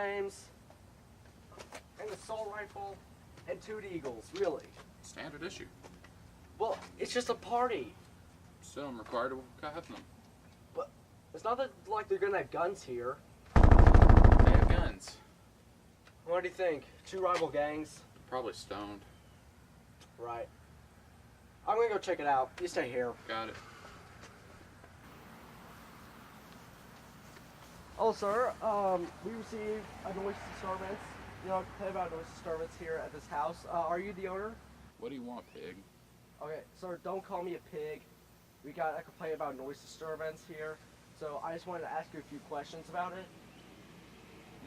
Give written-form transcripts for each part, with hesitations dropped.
James, an assault rifle, and 2 Eagles, really. Standard issue. Well, it's just a party. Still, I'm required to have them. But it's not that like they're gonna have guns here. They have guns. What do you think? 2 rival gangs? Probably stoned. Right. I'm gonna go check it out. You stay here. Got it. Oh, sir, we received a noise disturbance. You know, complain about noise disturbance here at this house. Are you the owner? What do you want, pig? Okay, sir, don't call me a pig. We got a complaint about noise disturbance here. So I just wanted to ask you a few questions about it.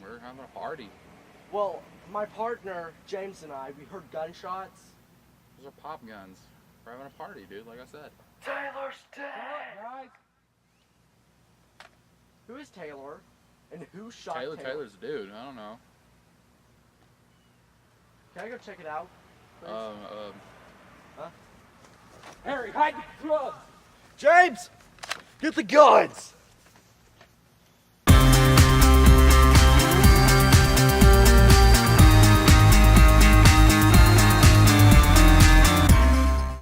We're having a party. Well, my partner, James, and I, we heard gunshots. Those are pop guns. We're having a party, dude, like I said. Taylor's dead! Guys. Who is Taylor? And who shot Taylor? Taylor's a dude. I don't know. Can I go check it out, please? Huh? Harry, hide the drugs! James! Get the guns!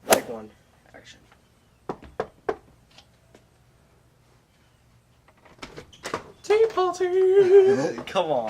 Take one. Action. Tea party! Come on.